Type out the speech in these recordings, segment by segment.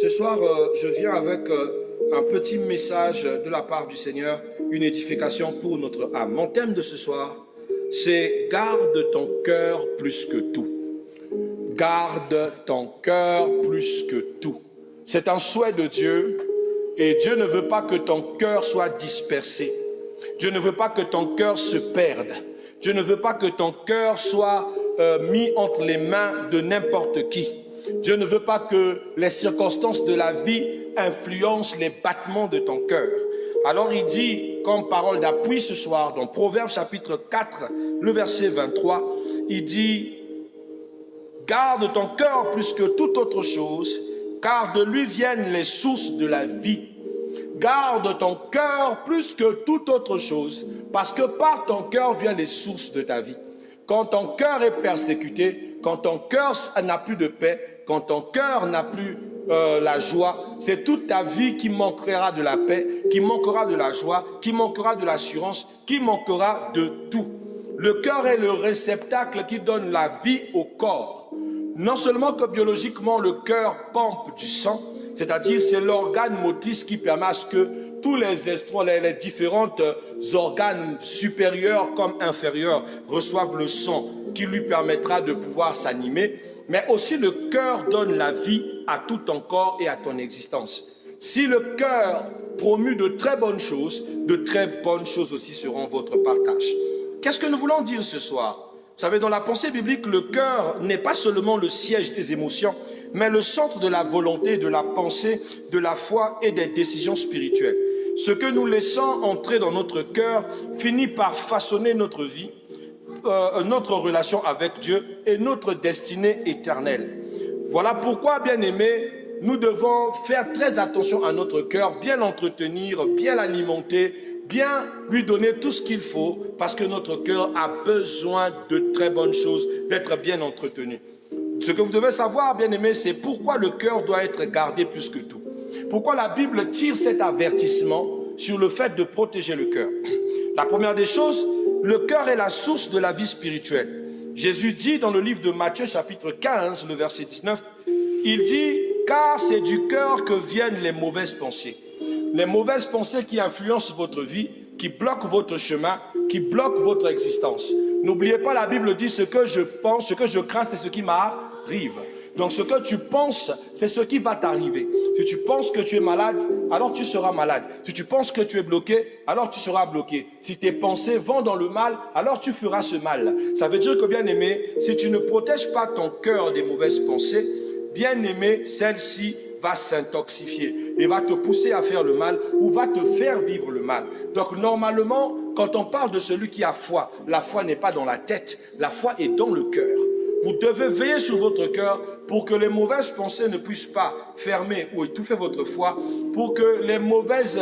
Ce soir, je viens avec un petit message de la part du Seigneur, une édification pour notre âme. Mon thème de ce soir, c'est « Garde ton cœur plus que tout ». Garde ton cœur plus que tout. C'est un souhait de Dieu et Dieu ne veut pas que ton cœur soit dispersé. Dieu ne veut pas que ton cœur se perde. Dieu ne veut pas que ton cœur soit mis entre les mains de n'importe qui. Dieu ne veut pas que les circonstances de la vie influencent les battements de ton cœur. Alors il dit, comme parole d'appui ce soir, dans Proverbes chapitre 4, le verset 23, il dit « Garde ton cœur plus que toute autre chose, car de lui viennent les sources de la vie. » Garde ton cœur plus que toute autre chose, parce que par ton cœur viennent les sources de ta vie. Quand ton cœur est persécuté, quand ton cœur n'a plus de paix, quand ton cœur n'a plus la joie, c'est toute ta vie qui manquera de la paix, qui manquera de la joie, qui manquera de l'assurance, qui manquera de tout. Le cœur est le réceptacle qui donne la vie au corps. Non seulement que biologiquement le cœur pompe du sang, c'est-à-dire c'est l'organe motrice qui permet à ce que tous les différents organes supérieurs comme inférieurs reçoivent le sang qui lui permettra de pouvoir s'animer, mais aussi le cœur donne la vie à tout ton corps et à ton existence. Si le cœur promue de très bonnes choses aussi seront votre partage. Qu'est-ce que nous voulons dire ce soir? Vous savez, dans la pensée biblique, le cœur n'est pas seulement le siège des émotions, mais le centre de la volonté, de la pensée, de la foi et des décisions spirituelles. Ce que nous laissons entrer dans notre cœur finit par façonner notre vie, notre relation avec Dieu et notre destinée éternelle. Voilà pourquoi, bien-aimés, nous devons faire très attention à notre cœur, bien l'entretenir, bien l'alimenter, bien lui donner tout ce qu'il faut, parce que notre cœur a besoin de très bonnes choses, d'être bien entretenu. Ce que vous devez savoir, bien-aimés, c'est pourquoi le cœur doit être gardé plus que tout. Pourquoi la Bible tire cet avertissement sur le fait de protéger le cœur. La première des choses, le cœur est la source de la vie spirituelle. Jésus dit dans le livre de Matthieu, chapitre 15, le verset 19, il dit « Car c'est du cœur que viennent les mauvaises pensées. » Les mauvaises pensées qui influencent votre vie, qui bloquent votre chemin, qui bloquent votre existence. N'oubliez pas, la Bible dit ce que je pense, ce que je crains, c'est ce qui m'arrive. Donc ce que tu penses, c'est ce qui va t'arriver. Si tu penses que tu es malade, alors tu seras malade. Si tu penses que tu es bloqué, alors tu seras bloqué. Si tes pensées vont dans le mal, alors tu feras ce mal. Ça veut dire que, bien-aimé, si tu ne protèges pas ton cœur des mauvaises pensées, bien-aimé, celle-ci va s'intoxifier et va te pousser à faire le mal ou va te faire vivre le mal. Donc normalement, quand on parle de celui qui a foi, la foi n'est pas dans la tête, la foi est dans le cœur. Vous devez veiller sur votre cœur pour que les mauvaises pensées ne puissent pas fermer ou étouffer votre foi, pour que les mauvaises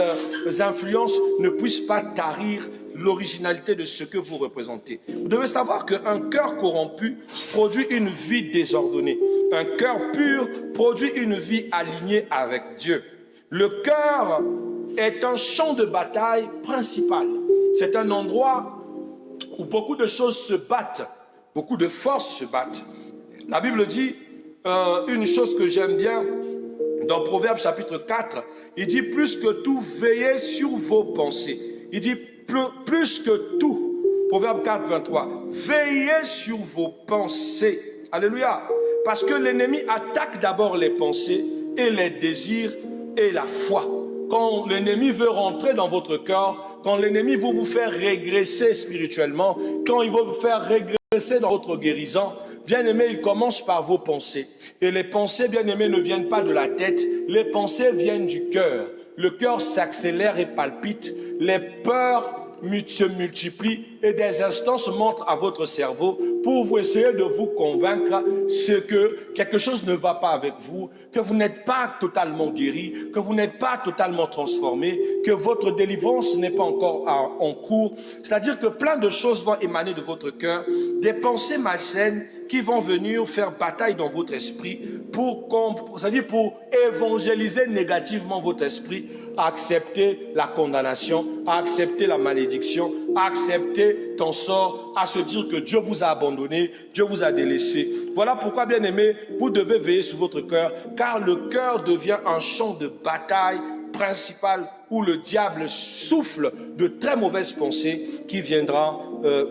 influences ne puissent pas tarir l'originalité de ce que vous représentez. Vous devez savoir qu'un cœur corrompu produit une vie désordonnée. Un cœur pur produit une vie alignée avec Dieu. Le cœur est un champ de bataille principal. C'est un endroit où beaucoup de choses se battent, beaucoup de forces se battent. La Bible dit une chose que j'aime bien dans Proverbes chapitre 4, il dit plus que tout, veillez sur vos pensées. Il dit plus que tout, Proverbe 4, 23, veillez sur vos pensées. Alléluia. Parce que l'ennemi attaque d'abord les pensées et les désirs et la foi. Quand l'ennemi veut rentrer dans votre cœur, quand l'ennemi veut vous faire régresser spirituellement, quand il veut vous faire régresser dans votre guérison, bien-aimé, il commence par vos pensées. Et les pensées, bien-aimé, ne viennent pas de la tête, les pensées viennent du cœur. Le cœur s'accélère et palpite, les peurs se multiplient et des instances montrent à votre cerveau pour vous essayer de vous convaincre que quelque chose ne va pas avec vous, que vous n'êtes pas totalement guéri, que vous n'êtes pas totalement transformé, que votre délivrance n'est pas encore en cours. C'est-à-dire que plein de choses vont émaner de votre cœur, des pensées malsaines qui vont venir faire bataille dans votre esprit c'est-à-dire pour évangéliser négativement votre esprit à accepter la condamnation, à accepter la malédiction, à accepter ton sort, à se dire que Dieu vous a abandonné, Dieu vous a délaissé. Voilà pourquoi, bien-aimés, vous devez veiller sur votre cœur, car le cœur devient un champ de bataille principal où le diable souffle de très mauvaises pensées qui viendront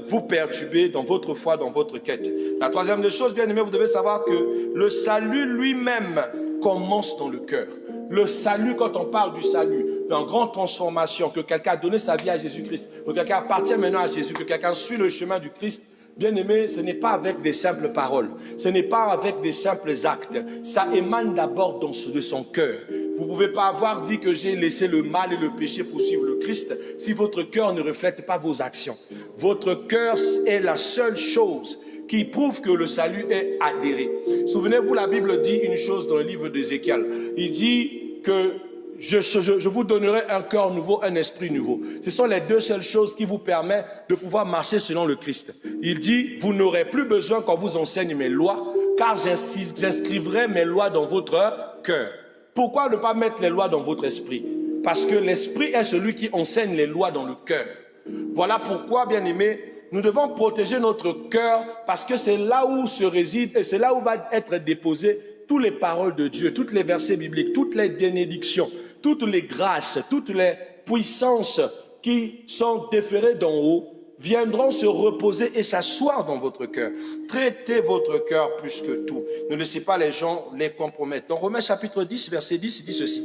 vous perturber dans votre foi, dans votre quête. La troisième des choses, bien aimé, vous devez savoir que le salut lui-même commence dans le cœur. Le salut, quand on parle du salut, d'une grande transformation, que quelqu'un a donné sa vie à Jésus-Christ, que quelqu'un appartient maintenant à Jésus, que quelqu'un suit le chemin du Christ, bien aimé, ce n'est pas avec des simples paroles, ce n'est pas avec des simples actes, ça émane d'abord de son cœur. Vous ne pouvez pas avoir dit que j'ai laissé le mal et le péché pour suivre le Christ si votre cœur ne reflète pas vos actions. Votre cœur est la seule chose qui prouve que le salut est adhéré. Souvenez-vous, la Bible dit une chose dans le livre d'Ézéchiel. Il dit que je vous donnerai un cœur nouveau, un esprit nouveau. Ce sont les deux seules choses qui vous permettent de pouvoir marcher selon le Christ. Il dit, vous n'aurez plus besoin qu'on vous enseigne mes lois, car j'inscrivrai mes lois dans votre cœur. Pourquoi ne pas mettre les lois dans votre esprit? Parce que l'esprit est celui qui enseigne les lois dans le cœur. Voilà pourquoi, bien aimés, nous devons protéger notre cœur parce que c'est là où se réside et c'est là où va être déposé toutes les paroles de Dieu, toutes les versets bibliques, toutes les bénédictions, toutes les grâces, toutes les puissances qui sont déférées d'en haut viendront se reposer et s'asseoir dans votre cœur. Traitez votre cœur plus que tout. Ne laissez pas les gens les compromettre. Dans Romains chapitre 10, verset 10, il dit ceci.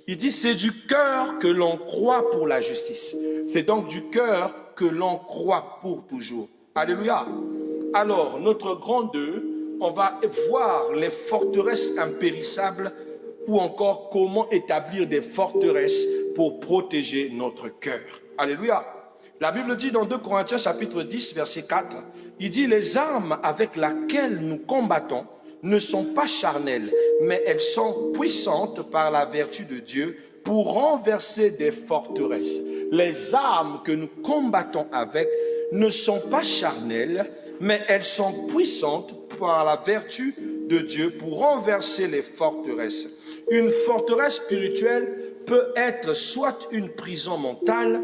Il dit, c'est du cœur que l'on croit pour la justice. C'est donc du cœur que l'on croit pour toujours. Alléluia. Alors, notre grand 2, on va voir les forteresses impérissables ou encore comment établir des forteresses pour protéger notre cœur. Alléluia. La Bible dit dans 2 Corinthiens chapitre 10, verset 4, il dit, les armes avec lesquelles nous combattons ne sont pas charnelles, mais elles sont puissantes par la vertu de Dieu pour renverser des forteresses. Les armes que nous combattons avec ne sont pas charnelles, mais elles sont puissantes par la vertu de Dieu pour renverser les forteresses. Une forteresse spirituelle peut être soit une prison mentale,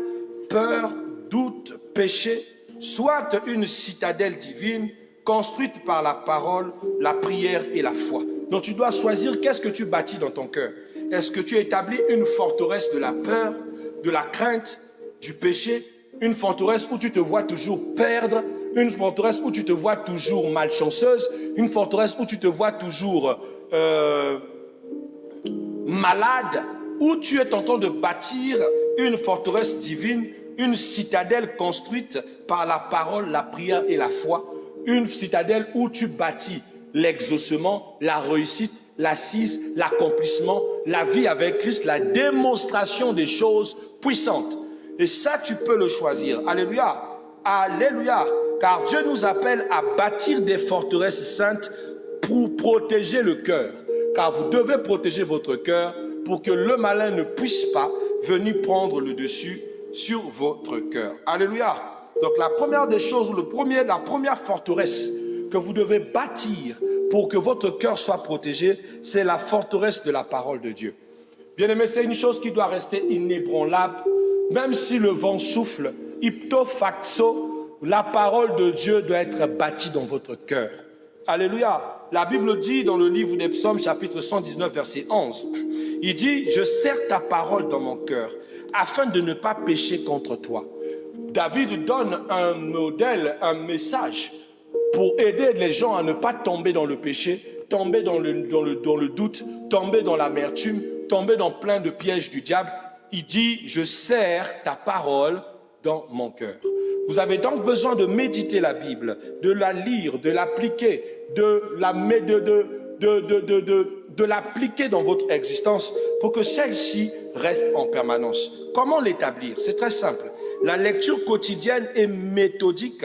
peur, doute, péché, soit une citadelle divine construite par la parole, la prière et la foi. Donc tu dois choisir qu'est-ce que tu bâtis dans ton cœur. Est-ce que tu établis une forteresse de la peur, de la crainte, du péché, une forteresse où tu te vois toujours perdre, une forteresse où tu te vois toujours malchanceuse, une forteresse où tu te vois toujours malade, où tu es en train de bâtir une forteresse divine, une citadelle construite par la parole, la prière et la foi, une citadelle où tu bâtis l'exaucement, la réussite, l'assise, l'accomplissement, la vie avec Christ, la démonstration des choses puissantes. Et ça, tu peux le choisir. Alléluia. Alléluia. Car Dieu nous appelle à bâtir des forteresses saintes pour protéger le cœur. Car vous devez protéger votre cœur pour que le malin ne puisse pas venir prendre le dessus sur votre cœur. Alléluia. Donc la première des choses, la première forteresse que vous devez bâtir pour que votre cœur soit protégé, c'est la forteresse de la parole de Dieu. Bien-aimé, c'est une chose qui doit rester inébranlable, même si le vent souffle, ipto facto, la parole de Dieu doit être bâtie dans votre cœur. Alléluia. La Bible dit dans le livre des Psaumes, chapitre 119, verset 11, il dit, je serre ta parole dans mon cœur, afin de ne pas pécher contre toi. David donne un modèle, un message pour aider les gens à ne pas tomber dans le péché, tomber dans le doute, tomber dans l'amertume, tomber dans plein de pièges du diable. Il dit, je serre ta parole dans mon cœur. Vous avez donc besoin de méditer la Bible, de la lire, de l'appliquer, de l'appliquer dans votre existence pour que celle-ci reste en permanence. Comment l'établir? C'est très simple. La lecture quotidienne et méthodique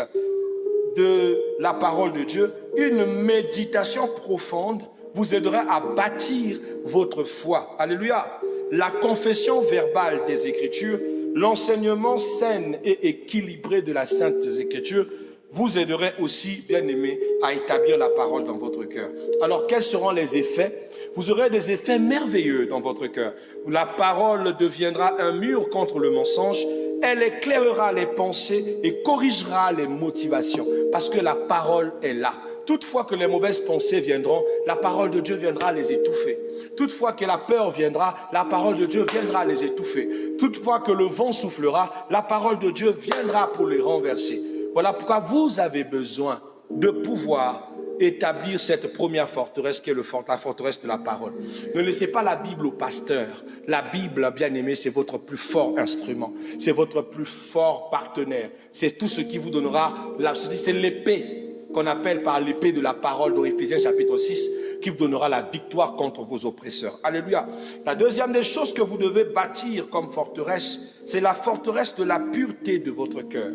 de la parole de Dieu, une méditation profonde vous aidera à bâtir votre foi. Alléluia. La confession verbale des Écritures, l'enseignement sain et équilibré de la Sainte Écriture vous aiderez aussi, bien-aimés, à établir la parole dans votre cœur. Alors, quels seront les effets? Vous aurez des effets merveilleux dans votre cœur. La parole deviendra un mur contre le mensonge. Elle éclairera les pensées et corrigera les motivations. Parce que la parole est là. Toutefois que les mauvaises pensées viendront, la parole de Dieu viendra les étouffer. Toutefois que la peur viendra, la parole de Dieu viendra les étouffer. Toutefois que le vent soufflera, la parole de Dieu viendra pour les renverser. Voilà pourquoi vous avez besoin de pouvoir établir cette première forteresse qui est la forteresse de la parole. Ne laissez pas la Bible au pasteur. La Bible, bien aimé, c'est votre plus fort instrument. C'est votre plus fort partenaire. C'est tout ce qui vous donnera, c'est l'épée qu'on appelle par l'épée de la parole dans Éphésiens chapitre 6, qui vous donnera la victoire contre vos oppresseurs. Alléluia. La deuxième des choses que vous devez bâtir comme forteresse, c'est la forteresse de la pureté de votre cœur.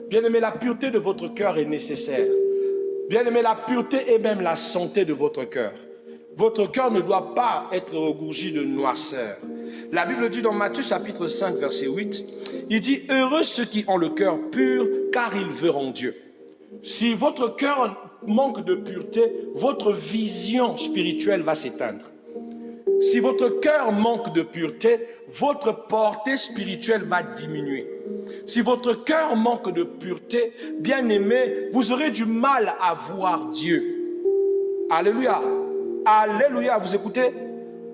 Bien-aimé, la pureté de votre cœur est nécessaire. Bien-aimé, la pureté est même la santé de votre cœur. Votre cœur ne doit pas être regorgé de noirceur. La Bible dit dans Matthieu chapitre 5, verset 8, il dit « Heureux ceux qui ont le cœur pur, car ils verront Dieu ». Si votre cœur manque de pureté, votre vision spirituelle va s'éteindre. Si votre cœur manque de pureté, votre portée spirituelle va diminuer. Si votre cœur manque de pureté, bien-aimé, vous aurez du mal à voir Dieu. Alléluia. Alléluia, vous écoutez?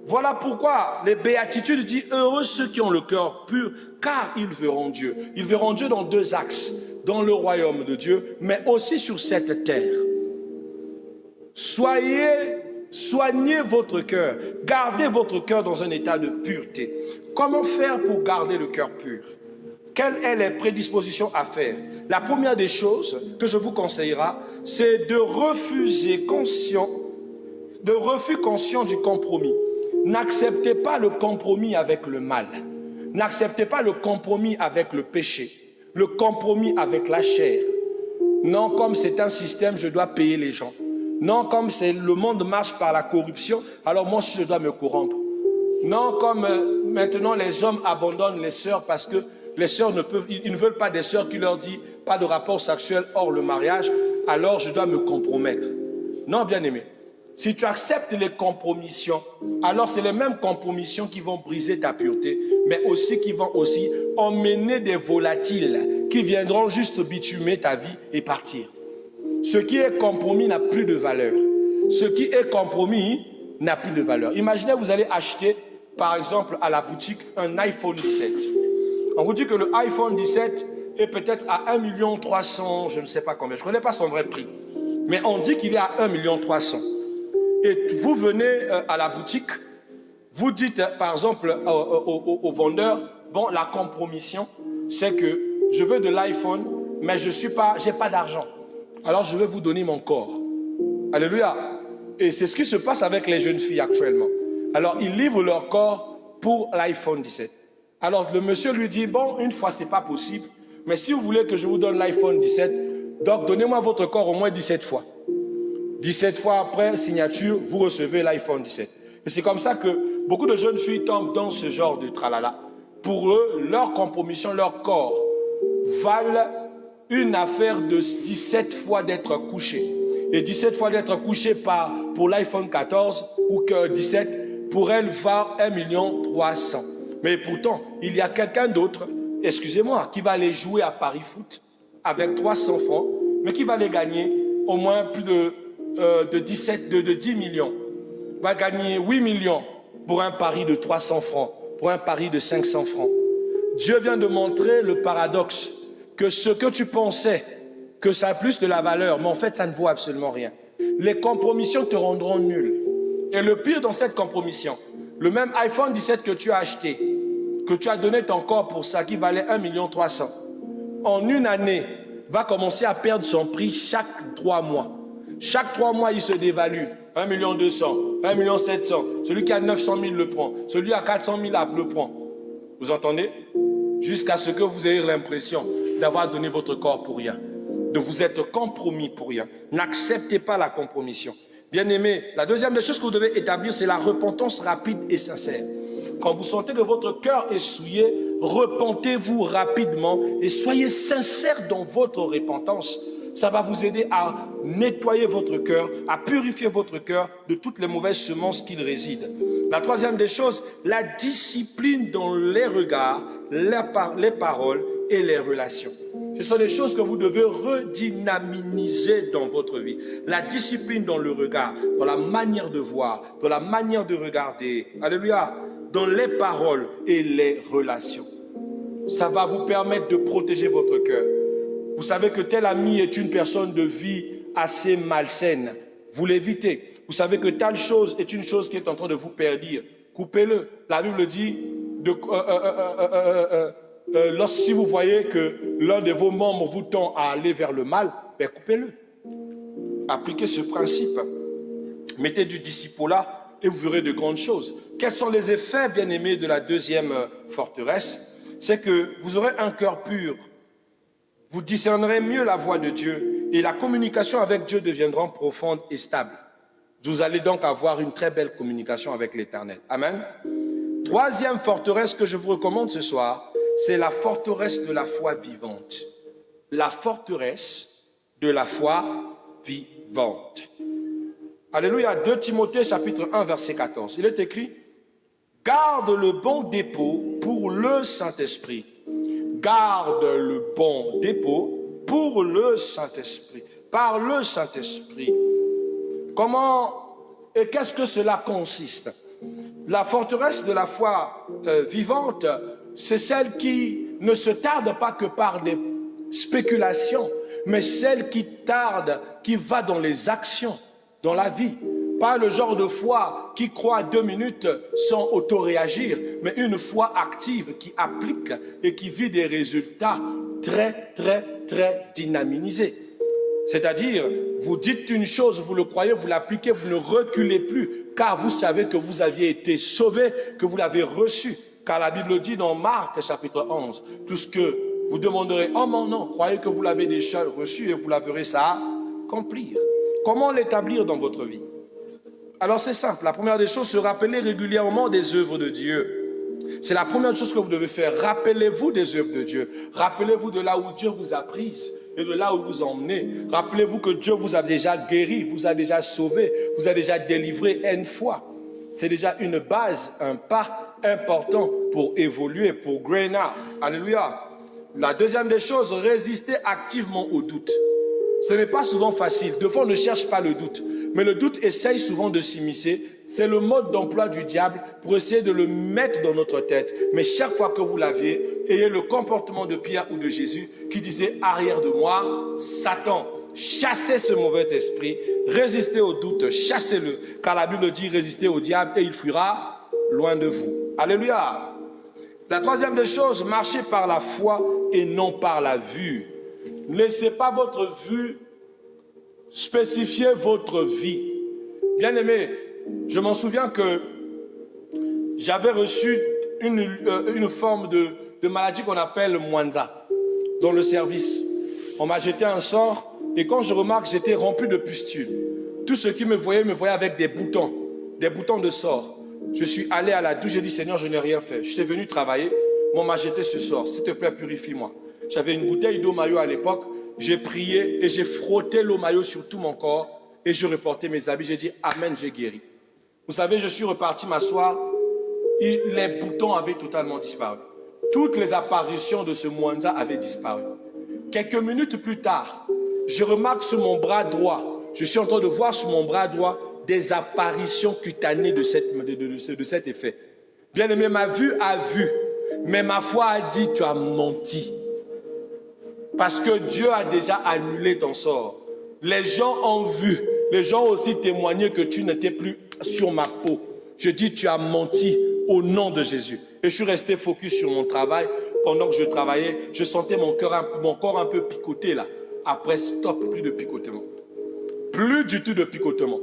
Voilà pourquoi les béatitudes disent « Heureux ceux qui ont le cœur pur, car ils verront Dieu ». Ils verront Dieu dans deux axes, dans le royaume de Dieu, mais aussi sur cette terre. Soignez votre cœur, gardez votre cœur dans un état de pureté. Comment faire pour garder le cœur pur? Quelles sont les prédispositions à faire? La première des choses que je vous conseillerai, c'est de refus conscient du compromis. N'acceptez pas le compromis avec le mal. N'acceptez pas le compromis avec le péché. Le compromis avec la chair. Non, comme c'est un système, je dois payer les gens. Non, comme le monde marche par la corruption, alors moi je dois me corrompre. Non, comme maintenant les hommes abandonnent les sœurs parce que les sœurs ils ne veulent pas des sœurs qui leur disent pas de rapport sexuel hors le mariage, alors je dois me compromettre. Non, bien-aimé. Si tu acceptes les compromissions, alors c'est les mêmes compromissions qui vont briser ta pureté, mais aussi qui vont aussi emmener des volatiles qui viendront juste bitumer ta vie et partir. Ce qui est compromis n'a plus de valeur. Ce qui est compromis n'a plus de valeur. Imaginez, vous allez acheter, par exemple, à la boutique, un iPhone 17. On vous dit que le iPhone 17 est peut-être à 1 300 000, je ne sais pas combien, je ne connais pas son vrai prix. Mais on dit qu'il est à 1 300 000. Et vous venez à la boutique, vous dites par exemple au vendeur, bon, la compromission, c'est que je veux de l'iPhone, mais je n'ai pas d'argent. Alors je vais vous donner mon corps. Alléluia. Et c'est ce qui se passe avec les jeunes filles actuellement. Alors ils livrent leur corps pour l'iPhone 17. Alors le monsieur lui dit, bon, une fois c'est pas possible, mais si vous voulez que je vous donne l'iPhone 17, donc donnez-moi votre corps au moins 17 fois. 17 fois après signature, vous recevez l'iPhone 17. Et c'est comme ça que beaucoup de jeunes filles tombent dans ce genre de tralala. Pour eux, leur compromission, leur corps valent une affaire de 17 fois d'être couché. Et 17 fois d'être couché pour l'iPhone 14 ou que 17, pour elle, va 1 300 000. Mais pourtant, il y a quelqu'un d'autre, excusez-moi, qui va aller jouer à Paris Foot avec 300 francs, mais qui va les gagner au moins plus de 10 millions. Va gagner 8 millions pour un pari de 300 francs, pour un pari de 500 francs. Dieu vient de montrer le paradoxe, que ce que tu pensais, que ça a plus de la valeur, mais en fait, ça ne vaut absolument rien. Les compromissions te rendront nul. Et le pire dans cette compromission, le même iPhone 17 que tu as acheté, que tu as donné ton corps pour ça, qui valait 1 300 000, en une année, va commencer à perdre son prix chaque 3 mois. Chaque 3 mois, il se dévalue. 1 200 000, 1 700 000. Celui qui a 900 000 le prend. Celui qui a 400 000 le prend. Vous entendez? Jusqu'à ce que vous ayez l'impression d'avoir donné votre corps pour rien. De vous être compromis pour rien. N'acceptez pas la compromission. Bien-aimés, la deuxième des choses que vous devez établir, c'est la repentance rapide et sincère. Quand vous sentez que votre cœur est souillé, repentez-vous rapidement et soyez sincère dans votre repentance. Ça va vous aider à nettoyer votre cœur, à purifier votre cœur de toutes les mauvaises semences qui y résident. La troisième des choses, la discipline dans les regards, les paroles et les relations. Ce sont des choses que vous devez redynamiser dans votre vie. La discipline dans le regard, dans la manière de voir, dans la manière de regarder. Alléluia. Dans les paroles et les relations. Ça va vous permettre de protéger votre cœur. Vous savez que tel ami est une personne de vie assez malsaine. Vous l'évitez. Vous savez que telle chose est une chose qui est en train de vous perdir. Coupez-le. La Bible dit, si vous voyez que l'un de vos membres vous tend à aller vers le mal, ben coupez-le. Appliquez ce principe. Mettez du disciple-là et vous verrez de grandes choses. Quels sont les effets, bien-aimés, de la deuxième forteresse? C'est que vous aurez un cœur pur. Vous discernerez mieux la voix de Dieu et la communication avec Dieu deviendra profonde et stable. Vous allez donc avoir une très belle communication avec l'Éternel. Amen. Troisième forteresse que je vous recommande ce soir, c'est la forteresse de la foi vivante. La forteresse de la foi vivante. Alléluia. 2 Timothée chapitre 1 verset 14. Il est écrit, garde le bon dépôt pour le Saint-Esprit. Garde le bon dépôt pour le Saint-Esprit. Par le Saint-Esprit. Comment et qu'est-ce que cela consiste? La forteresse de la foi vivante, c'est celle qui ne se tarde pas que par des spéculations, mais celle qui tarde, qui va dans les actions, dans la vie. Pas le genre de foi qui croit 2 minutes sans auto-réagir, mais une foi active qui applique et qui vit des résultats très dynamisés. C'est-à-dire, vous dites une chose, vous le croyez, vous l'appliquez, vous ne reculez plus, car vous savez que vous aviez été sauvé, que vous l'avez reçu. Car la Bible dit dans Marc chapitre 11, tout ce que vous demanderez en mon nom, croyez que vous l'avez déjà reçu et vous la verrez ça accomplir. Comment l'établir dans votre vie? Alors c'est simple, la première des choses, se rappeler régulièrement des œuvres de Dieu. C'est la première chose que vous devez faire. Rappelez-vous des œuvres de Dieu. Rappelez-vous de là où Dieu vous a prise et de là où vous emmenez. Rappelez-vous que Dieu vous a déjà guéri, vous a déjà sauvé, vous a déjà délivré une fois. C'est déjà une base, un pas important pour évoluer, pour grain up. Alléluia. La deuxième des choses, résister activement au doute. Ce n'est pas souvent facile. Des fois, on ne cherche pas le doute. Mais le doute essaye souvent de s'immiscer. C'est le mode d'emploi du diable pour essayer de le mettre dans notre tête. Mais chaque fois que vous l'avez, ayez le comportement de Pierre ou de Jésus qui disait « Arrière de moi, Satan ». Chassez ce mauvais esprit, résistez au doute, chassez-le. Car la Bible dit « Résistez au diable et il fuira loin de vous ». Alléluia. La troisième des choses, marchez par la foi et non par la vue. Ne laissez pas votre vue spécifier votre vie. Bien-aimé, je m'en souviens que j'avais reçu une forme de maladie qu'on appelle Mwanza dans le service. On m'a jeté un sort et quand je remarque, j'étais rempli de pustules. Tous ceux qui me voyaient avec des boutons de sort. Je suis allé à la douche, j'ai dit Seigneur, je n'ai rien fait. Je suis venu travailler, on m'a jeté ce sort. S'il te plaît, purifie-moi. J'avais une bouteille d'eau maillot à l'époque. J'ai prié et j'ai frotté l'eau maillot sur tout mon corps et je reportais mes habits. J'ai dit Amen, j'ai guéri. Vous savez, je suis reparti m'asseoir et les boutons avaient totalement disparu. Toutes les apparitions de ce Mwanza avaient disparu. Quelques minutes plus tard, je remarque sur mon bras droit, je suis en train de voir sur mon bras droit des apparitions cutanées de cet effet. Bien aimé, ma vue a vu, mais ma foi a dit tu as menti. Parce que Dieu a déjà annulé ton sort. Les gens ont vu, les gens ont aussi témoigné que tu n'étais plus sur ma peau. Je dis tu as menti au nom de Jésus. Et je suis resté focus sur mon travail. Pendant que je travaillais, je sentais mon corps un peu picoté là. Après, stop, plus de picotement. Plus du tout de picotement.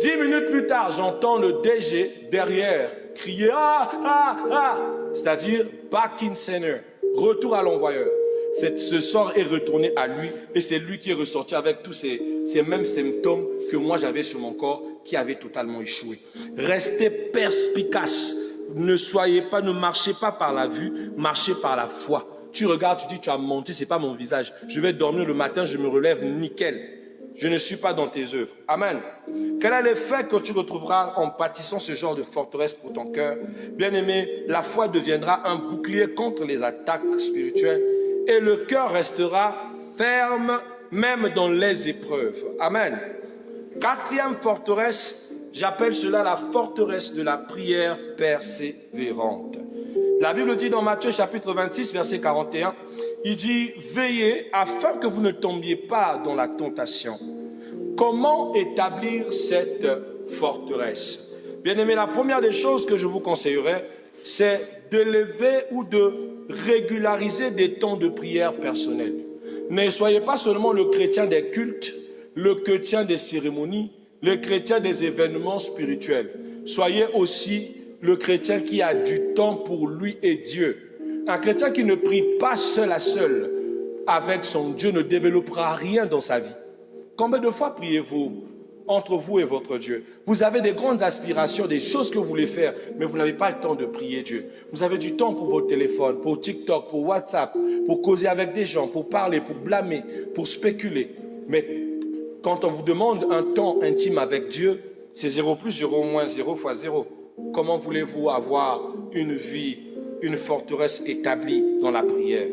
10 minutes plus tard, j'entends le DG derrière crier « Ah, ah, ah !» C'est-à-dire « Back in center », retour à l'envoyeur. Ce sort est retourné à lui et c'est lui qui est ressorti avec tous ces mêmes symptômes que moi j'avais sur mon corps qui avaient totalement échoué. Restez perspicace. Ne marchez pas par la vue, marchez par la foi. Tu regardes, tu dis, tu as menti, ce n'est pas mon visage. Je vais dormir le matin, je me relève nickel. Je ne suis pas dans tes œuvres. Amen. Quel est l'effet que tu retrouveras en bâtissant ce genre de forteresse pour ton cœur? Bien-aimé, la foi deviendra un bouclier contre les attaques spirituelles et le cœur restera ferme même dans les épreuves. Amen. Quatrième forteresse, j'appelle cela la forteresse de la prière persévérante. La Bible dit dans Matthieu chapitre 26, verset 41, il dit « Veillez afin que vous ne tombiez pas dans la tentation. » Comment établir cette forteresse? Bien-aimé, la première des choses que je vous conseillerais, c'est d'élever ou de régulariser des temps de prière personnels. Ne soyez pas seulement le chrétien des cultes, le chrétien des cérémonies, le chrétien des événements spirituels. Soyez aussi le chrétien qui a du temps pour lui et Dieu. Un chrétien qui ne prie pas seul à seul avec son Dieu ne développera rien dans sa vie. Combien de fois priez-vous entre vous et votre Dieu? Vous avez des grandes aspirations, des choses que vous voulez faire, mais vous n'avez pas le temps de prier Dieu. Vous avez du temps pour votre téléphone, pour TikTok, pour WhatsApp, pour causer avec des gens, pour parler, pour blâmer, pour spéculer. Mais quand on vous demande un temps intime avec Dieu, c'est 0 plus 0 moins 0 fois 0. Comment voulez-vous avoir une vie, une forteresse établie dans la prière?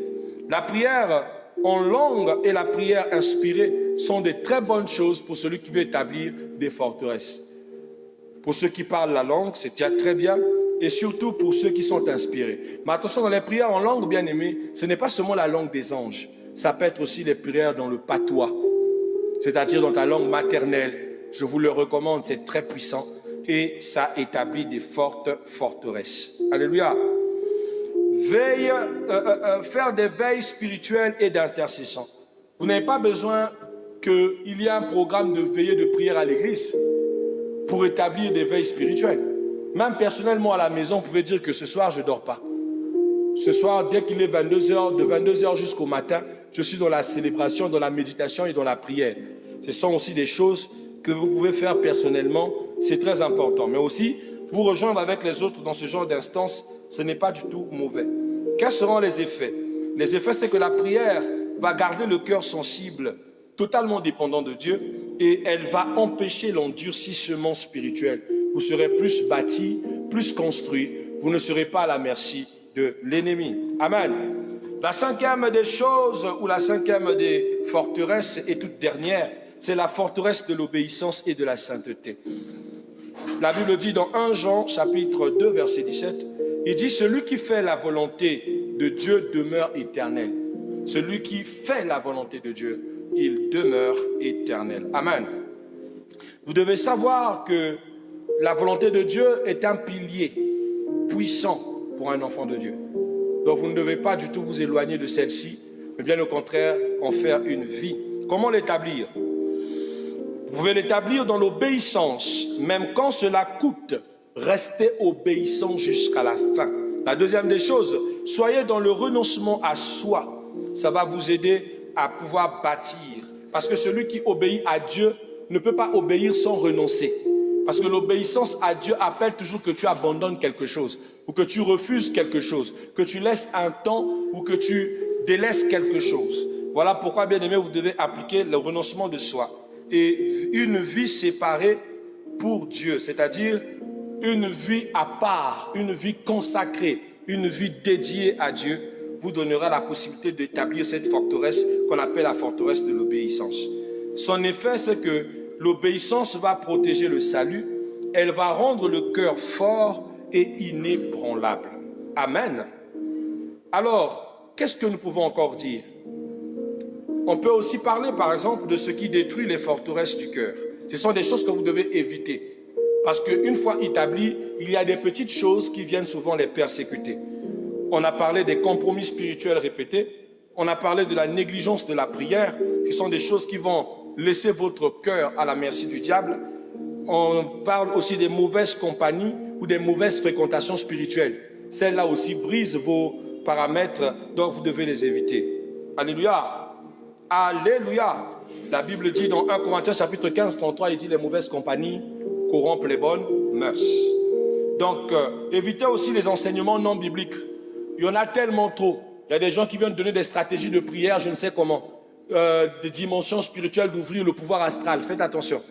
La prière en langue et la prière inspirée sont de très bonnes choses pour celui qui veut établir des forteresses. Pour ceux qui parlent la langue, c'est très bien, et surtout pour ceux qui sont inspirés. Mais attention, dans les prières en langue, bien aimé, ce n'est pas seulement la langue des anges. Ça peut être aussi les prières dans le patois, c'est-à-dire dans ta langue maternelle. Je vous le recommande, c'est très puissant. Et ça établit des fortes forteresses. Alléluia. Faire des veilles spirituelles et d'intercession. Vous n'avez pas besoin qu'il y ait un programme de veillée de prière à l'église pour établir des veilles spirituelles. Même personnellement à la maison, vous pouvez dire que ce soir, je ne dors pas. Ce soir, dès qu'il est 22h, de 22h jusqu'au matin, je suis dans la célébration, dans la méditation et dans la prière. Ce sont aussi des choses que vous pouvez faire personnellement. C'est très important. Mais aussi, vous rejoindre avec les autres dans ce genre d'instance, ce n'est pas du tout mauvais. Quels seront les effets? Les effets, c'est que la prière va garder le cœur sensible, totalement dépendant de Dieu, et elle va empêcher l'endurcissement spirituel. Vous serez plus bâti, plus construit. Vous ne serez pas à la merci de l'ennemi. Amen. La cinquième des choses, ou la cinquième des forteresses, et toute dernière, c'est la forteresse de l'obéissance et de la sainteté. La Bible dit dans 1 Jean, chapitre 2, verset 17, il dit « Celui qui fait la volonté de Dieu demeure éternel. » Celui qui fait la volonté de Dieu, il demeure éternel. Amen. Vous devez savoir que la volonté de Dieu est un pilier puissant pour un enfant de Dieu. Donc vous ne devez pas du tout vous éloigner de celle-ci, mais bien au contraire, en faire une vie. Comment l'établir? Vous pouvez l'établir dans l'obéissance, même quand cela coûte. Restez obéissant jusqu'à la fin. La deuxième des choses, soyez dans le renoncement à soi. Ça va vous aider à pouvoir bâtir. Parce que celui qui obéit à Dieu ne peut pas obéir sans renoncer. Parce que l'obéissance à Dieu appelle toujours que tu abandonnes quelque chose, ou que tu refuses quelque chose, que tu laisses un temps, ou que tu délaisses quelque chose. Voilà pourquoi, bien aimé, vous devez appliquer le renoncement de soi. Et une vie séparée pour Dieu, c'est-à-dire une vie à part, une vie consacrée, une vie dédiée à Dieu, vous donnera la possibilité d'établir cette forteresse qu'on appelle la forteresse de l'obéissance. Son effet, c'est que l'obéissance va protéger le salut, elle va rendre le cœur fort et inébranlable. Amen. Alors, qu'est-ce que nous pouvons encore dire? On peut aussi parler, par exemple, de ce qui détruit les forteresses du cœur. Ce sont des choses que vous devez éviter. Parce qu'une fois établies, il y a des petites choses qui viennent souvent les persécuter. On a parlé des compromis spirituels répétés. On a parlé de la négligence de la prière, qui sont des choses qui vont laisser votre cœur à la merci du diable. On parle aussi des mauvaises compagnies ou des mauvaises fréquentations spirituelles. Celles-là aussi brisent vos paramètres, donc vous devez les éviter. Alléluia. Alléluia. La Bible dit dans 1 Corinthiens chapitre 15, 33, il dit les mauvaises compagnies corrompent les bonnes mœurs. Donc, évitez aussi les enseignements non bibliques. Il y en a tellement trop. Il y a des gens qui viennent donner des stratégies de prière, je ne sais comment, des dimensions spirituelles d'ouvrir le pouvoir astral. Faites attention.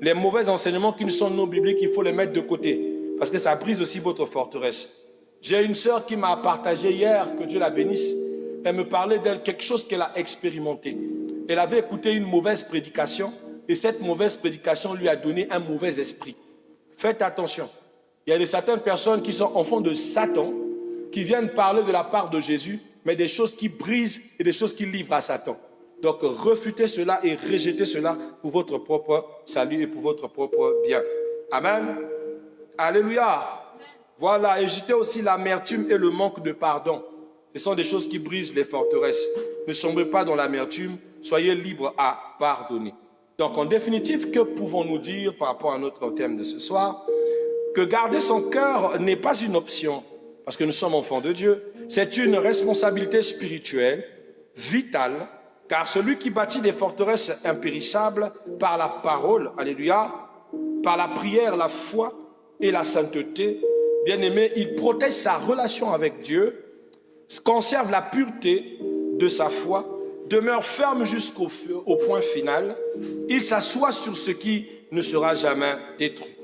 Les mauvais enseignements qui ne sont non bibliques, il faut les mettre de côté. Parce que ça brise aussi votre forteresse. J'ai une sœur qui m'a partagé hier, que Dieu la bénisse. Elle me parlait d'elle, quelque chose qu'elle a expérimenté. Elle avait écouté une mauvaise prédication et cette mauvaise prédication lui a donné un mauvais esprit. Faites attention. Il y a certaines personnes qui sont enfants de Satan, qui viennent parler de la part de Jésus, mais des choses qui brisent et des choses qui livrent à Satan. Donc refutez cela et rejetez cela pour votre propre salut et pour votre propre bien. Amen. Alléluia. Voilà, évitez aussi l'amertume et le manque de pardon. Ce sont des choses qui brisent les forteresses. Ne sombrez pas dans l'amertume, soyez libres à pardonner. Donc en définitive, que pouvons-nous dire par rapport à notre thème de ce soir? Que garder son cœur n'est pas une option, parce que nous sommes enfants de Dieu. C'est une responsabilité spirituelle, vitale, car celui qui bâtit des forteresses impérissables par la parole, alléluia, par la prière, la foi et la sainteté, bien aimé, il protège sa relation avec Dieu, conserve la pureté de sa foi, demeure ferme jusqu'au point final, il s'assoit sur ce qui ne sera jamais détruit.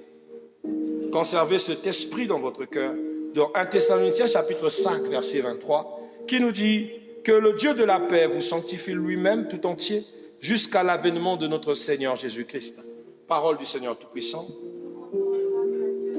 Conservez cet esprit dans votre cœur. Dans 1 Thessaloniciens chapitre 5, verset 23, qui nous dit que le Dieu de la paix vous sanctifie lui-même tout entier jusqu'à l'avènement de notre Seigneur Jésus-Christ. Parole du Seigneur Tout-Puissant.